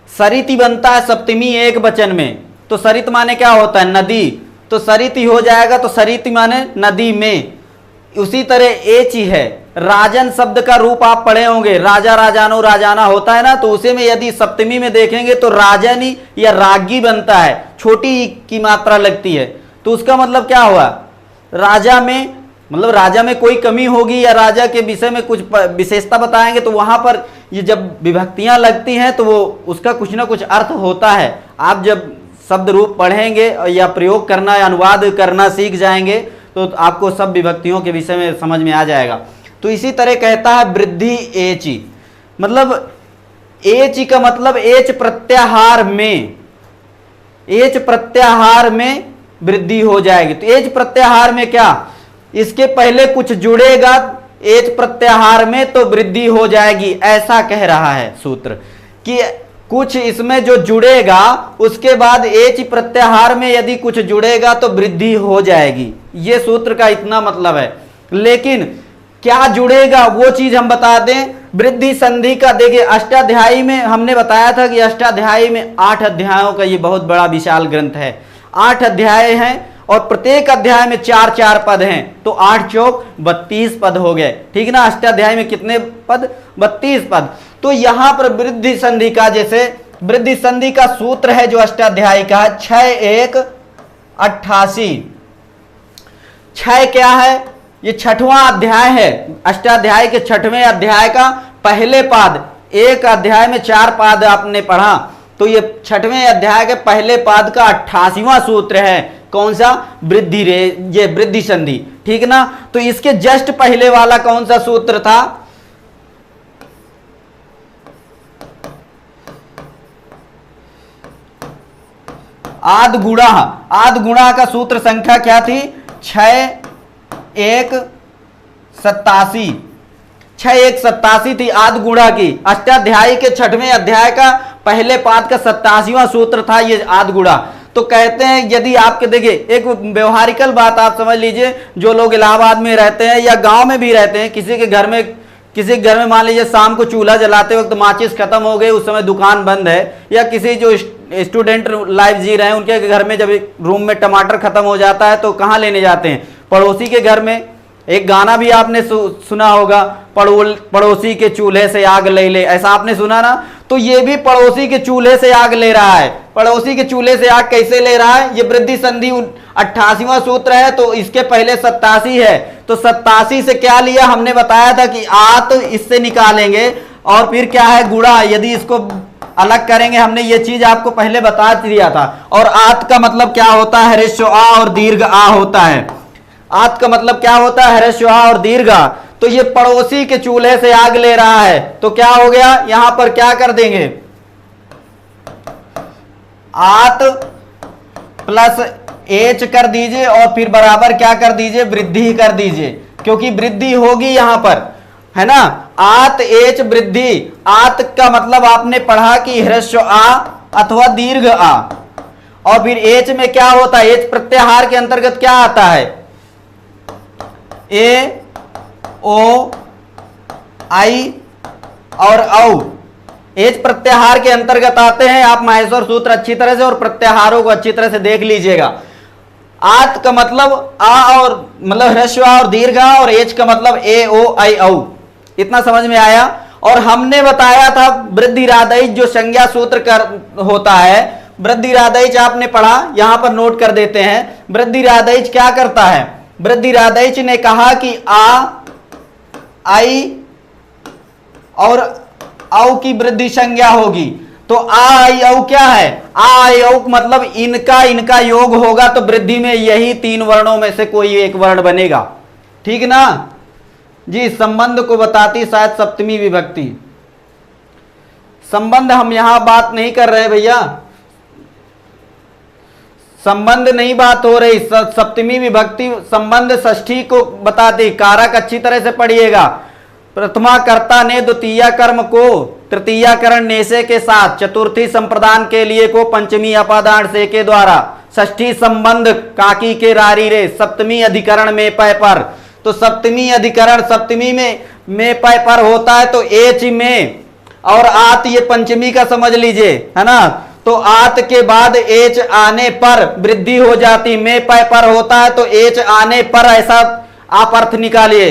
सरिति बनता है सप्तमी एक वचन में, तो सरित माने क्या होता है, नदी। तो सरिति हो जाएगा, तो सरिति माने नदी में। उसी तरह एची है, राजन शब्द का रूप आप पढ़े होंगे, राजा राजानो राजाना होता है ना, तो उसे में यदि सप्तमी में देखेंगे तो राजनी या रागी बनता है, छोटी की मात्रा लगती है, तो उसका मतलब क्या हुआ, राजा में, मतलब राजा में कोई कमी होगी या राजा के विषय में कुछ विशेषता बताएंगे, तो वहां पर ये जब विभक्तियां लगती हैं तो वो उसका कुछ ना कुछ अर्थ होता है। आप जब शब्द रूप पढ़ेंगे या प्रयोग करना या अनुवाद करना सीख जाएंगे तो आपको सब विभक्तियों के विषय में समझ में आ जाएगा। तो इसी तरह कहता है वृद्धि एची, मतलब एची का मतलब एच प्रत्याहार में, एच प्रत्याहार में वृद्धि हो जाएगी। तो एच प्रत्याहार में क्या, इसके पहले कुछ जुड़ेगा एच प्रत्याहार में तो वृद्धि हो जाएगी, ऐसा कह रहा है सूत्र कि कुछ इसमें जो जुड़ेगा उसके बाद एच प्रत्याहार में यदि कुछ जुड़ेगा तो वृद्धि हो जाएगी, ये सूत्र का इतना मतलब है। लेकिन क्या जुड़ेगा वो चीज हम बता दें। वृद्धि संधि का देखिए अष्टाध्यायी में हमने बताया था कि अष्टाध्यायी में 8 अध्यायों का ये बहुत बड़ा विशाल ग्रंथ है, 8 अध्याय हैं और प्रत्येक अध्याय में 4-4 पद हैं, तो 8 चौक 32 पद हो गए, ठीक ना। अष्टाध्याय में कितने पद, 32 पद। तो यहां पर वृद्धि संधि का, जैसे वृद्धि संधि का सूत्र है जो अष्टाध्यायी का 6-1-88। 6 क्या है, ये 6वां अध्याय है, अष्टाध्याय के 6वें अध्याय का पहले पाद, एक अध्याय में 4 पाद आपने पढ़ा, तो ये 6वें अध्याय के पहले पाद का 88वां सूत्र है, कौन सा, वृद्धि रे, ये वृद्धि संधि, ठीक ना। तो इसके जस्ट पहले वाला कौन सा सूत्र था, आद गुणा, आद गुणा का सूत्र संख्या क्या थी, 6-1-87, 6-1-87 थी आद गुणा की। अष्टाध्यायी के 6वें अध्याय का पहले पाद का 87वां सूत्र था ये आद गुणा। तो कहते हैं यदि आपके, देखिए एक व्यवहारिकल बात आप समझ लीजिए, जो लोग इलाहाबाद में रहते हैं या गांव में भी रहते हैं, किसी के घर में मान लीजिए शाम को चूल्हा जलाते वक्त माचिस खत्म हो गई, उस समय दुकान बंद है, या किसी जो स्टूडेंट लाइफ जी रहे हैं उनके घर में जब रूम में टमाटर खत्म हो जाता है तो कहाँ लेने जाते हैं, पड़ोसी के घर में। एक गाना भी आपने सुना होगा, पड़ोसी के चूल्हे से आग ले ले, ऐसा आपने सुना ना। तो ये भी पड़ोसी के चूल्हे से आग ले रहा है। पड़ोसी के चूल्हे से आग कैसे ले रहा है, ये वृद्धि संधि 88वां सूत्र है, तो इसके पहले 87 है, तो 87 से क्या लिया, हमने बताया था कि आत इससे निकालेंगे और फिर क्या है गुणा, यदि इसको अलग करेंगे, हमने ये चीज आपको पहले बता दिया था। और आत का मतलब क्या होता है, ह्रस्व आ और दीर्घ आ होता है। आत का मतलब क्या होता है, ह्रस्व आ और दीर्घ आ। तो ये पड़ोसी के चूल्हे से आग ले रहा है, तो क्या हो गया, यहां पर क्या कर देंगे, आत प्लस एच कर दीजिए और फिर बराबर क्या कर दीजिए, वृद्धि कर दीजिए, क्योंकि वृद्धि होगी यहां पर, है ना। आत एच वृद्धि, आत का मतलब आपने पढ़ा कि ह्रस्व आ अथवा दीर्घ आ, और फिर एच में क्या होता है, एच प्रत्याहार के अंतर्गत क्या आता है, ए ओ आई और औ, एच प्रत्याहार के अंतर्गत आते हैं। आप माहेश्वर सूत्र अच्छी तरह से और प्रत्याहारों को अच्छी तरह से देख लीजिएगा। आत का मतलब आ और मतलब ह्रस्व आ और दीर्घ आ, और एच का मतलब ए ओ आई औ। इतना समझ में आया। और हमने बताया था वृद्धि राधइच जो संज्ञा सूत्र कर होता है, वृद्धि राधइच आपने पढ़ा, यहां पर नोट कर देते हैं। वृद्धि राधइच क्या करता है, वृद्धि राधइच ने कहा कि आ आई और औ की वृद्धि संज्ञा होगी, तो आ आई औ क्या है, आ आई औ मतलब इनका योग होगा, तो वृद्धि में यही 3 वर्णों में से कोई एक वर्ण बनेगा, ठीक ना जी। संबंध को बताती शायद सप्तमी विभक्ति, संबंध हम यहां बात नहीं कर रहे भैया, संबंध नहीं बात हो रही, सप्तमी विभक्ति संबंध षष्ठी को बताती। कारक अच्छी तरह से पढ़िएगा। प्रथमा कर्ता ने द्वितीय कर्म को तृतीया करण ने से के साथ, चतुर्थी संप्रदान के लिए को पंचमी अपादान से के द्वारा, षष्ठी संबंध काकी के रारी रे, सप्तमी अधिकरण में पय पर। तो सप्तमी अधिकरण सप्तमी में पय पर होता है, तो एच में, और आत ये पंचमी का समझ लीजिए, है ना। तो आत के बाद एच आने पर वृद्धि हो जाती, में पर होता है तो एच आने पर, ऐसा आप अर्थ निकालिए।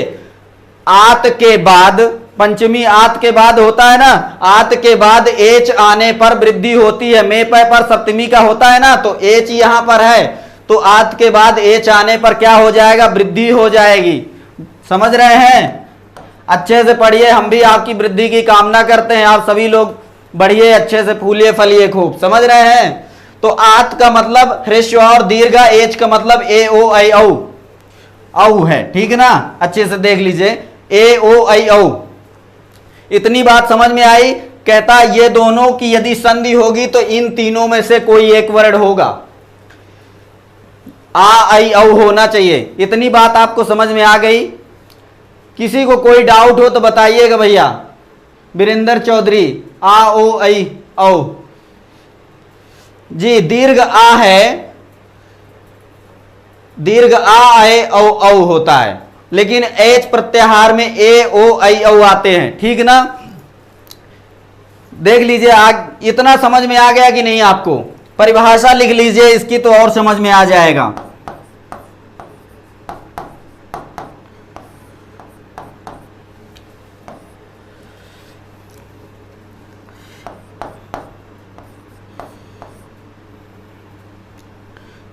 आत के बाद, पंचमी आत के बाद होता है ना, आत के बाद एच आने पर वृद्धि होती है, में पर सप्तमी का होता है ना, तो एच यहां पर है, तो आत के बाद एच आने पर क्या हो जाएगा, वृद्धि हो जाएगी। समझ रहे हैं? अच्छे से पढ़िए, हम भी आपकी वृद्धि की कामना करते हैं, आप सभी लोग बढ़िए, अच्छे से फूलिए फलिए खूब। समझ रहे हैं? तो आत का मतलब ह्रस्व और दीर्घ, एच का मतलब ए ओ आई औ, औ है, ठीक है ना? अच्छे से देख लीजिए, ए ओ आई औ। इतनी बात समझ में आई? कहता ये दोनों की यदि संधि होगी तो इन तीनों में से कोई एक वर्ण होगा, आ आई औ होना चाहिए। इतनी बात आपको समझ में आ गई? किसी को कोई डाउट हो तो बताइएगा भैया। वीरेंद्र चौधरी, आ ओ आई औ जी, दीर्घ आ है, दीर्घ आ है औ औ होता है, लेकिन एच प्रत्याहार में ए ओ आई औ आते हैं, ठीक ना? देख लीजिए, इतना समझ में आ गया कि नहीं आपको? परिभाषा लिख लीजिए इसकी तो और समझ में आ जाएगा।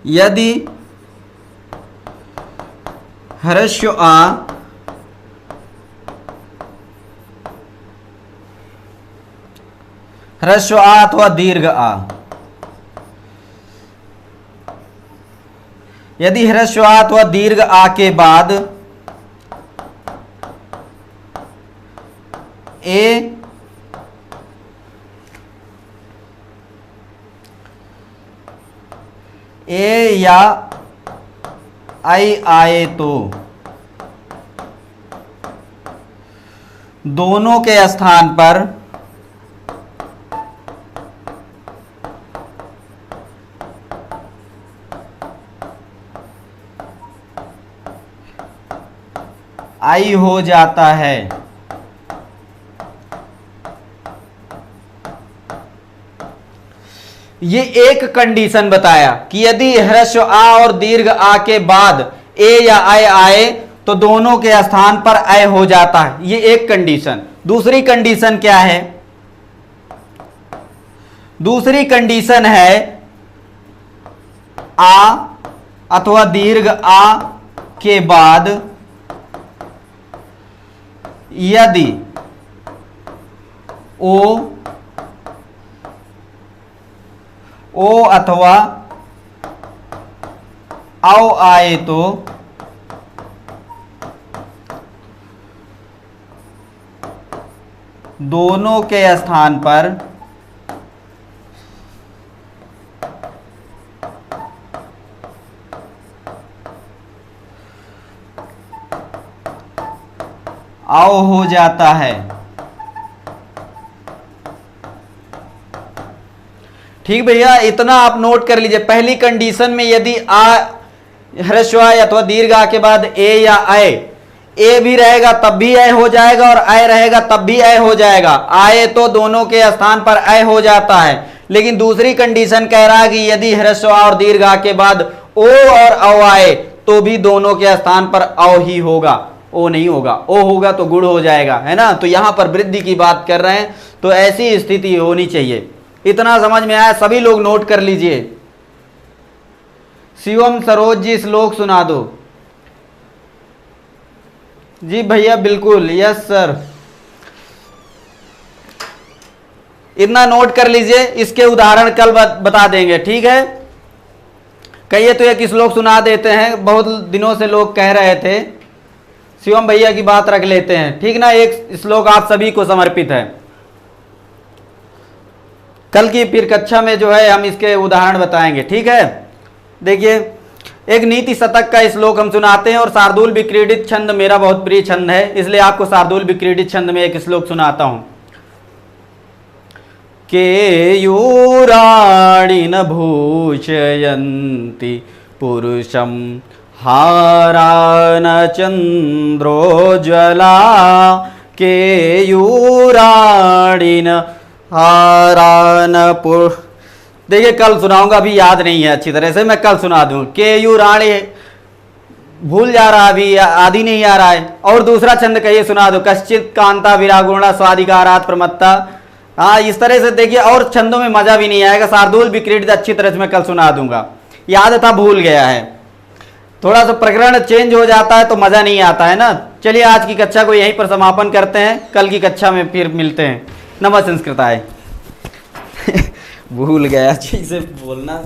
यदि ह्रस्व आ अथवा दीर्घ आ, यदि ह्रस्व आ अथवा दीर्घ आ के बाद ए या आई आए तो दोनों के स्थान पर आई हो जाता है। ये एक कंडीशन बताया कि यदि ह्रस्व आ और दीर्घ आ के बाद ए या आई आए तो दोनों के स्थान पर ऐ हो जाता है, ये एक कंडीशन। दूसरी कंडीशन क्या है? दूसरी कंडीशन है आ अथवा दीर्घ आ के बाद यदि ओ अथवा औ आए तो दोनों के स्थान पर औ हो जाता है। ठीक भैया, इतना आप नोट कर लीजिए। पहली कंडीशन में यदि आ ह्रस्व आ अथवा दीर्घ आ के बाद ए या आए, ए भी रहेगा तब भी ऐ हो जाएगा और आय रहेगा तब भी ऐ हो जाएगा। आए तो दोनों के स्थान पर ऐ हो जाता है। लेकिन दूसरी कंडीशन कह रहा है कि यदि ह्रस्व आ और दीर्घ आ के बाद ओ और औ आए तो भी दोनों के स्थान पर औ ही होगा, ओ नहीं होगा। ओ होगा तो गुण हो जाएगा, है ना? तो यहां पर वृद्धि की बात कर रहे हैं, तो ऐसी स्थिति होनी चाहिए। इतना समझ में आया? सभी लोग नोट कर लीजिए। शिवम सरोज जी, श्लोक सुना दो। जी भैया बिल्कुल, यस सर। इतना नोट कर लीजिए, इसके उदाहरण कल बता देंगे, ठीक है? कहिए तो एक श्लोक सुना देते हैं, बहुत दिनों से लोग कह रहे थे। शिवम भैया की बात रख लेते हैं, ठीक ना? एक श्लोक आप सभी को समर्पित है। कल की फिर कक्षा में जो है हम इसके उदाहरण बताएंगे, ठीक है? देखिए, एक नीति शतक का श्लोक हम सुनाते हैं और शार्दूल विक्रीडित छंद मेरा बहुत प्रिय छंद है, इसलिए आपको शार्दूल विक्रीडित छंद में एक श्लोक सुनाता हूं। केयूराणिन भूषयन्ति पुरुषं हारान चन्द्रोज्ज्वला, केयूराणिन हारान देखिए कल सुनाऊंगा, अभी याद नहीं है अच्छी तरह से, मैं कल सुना दूं। के यू राणी भूल जा रहा, अभी आदि नहीं आ रहा है। और दूसरा छंद कहिए, सुना दो। कश्चित कांता विरागुणा स्वादिकारात प्रमत्ता। हाँ, इस तरह से देखिए, और छंदों में मजा भी नहीं आएगा। शार्दूल विक्रीडित अच्छी तरह से मैं कल सुना दूंगा। याद था, भूल गया है। थोड़ा सा प्रकरण चेंज हो जाता है तो मजा नहीं आता है ना। चलिए आज की कक्षा को यहीं पर समापन करते हैं, कल की कक्षा में फिर मिलते हैं। नमः संस्कृताय। भूल गया चीज से बोलना।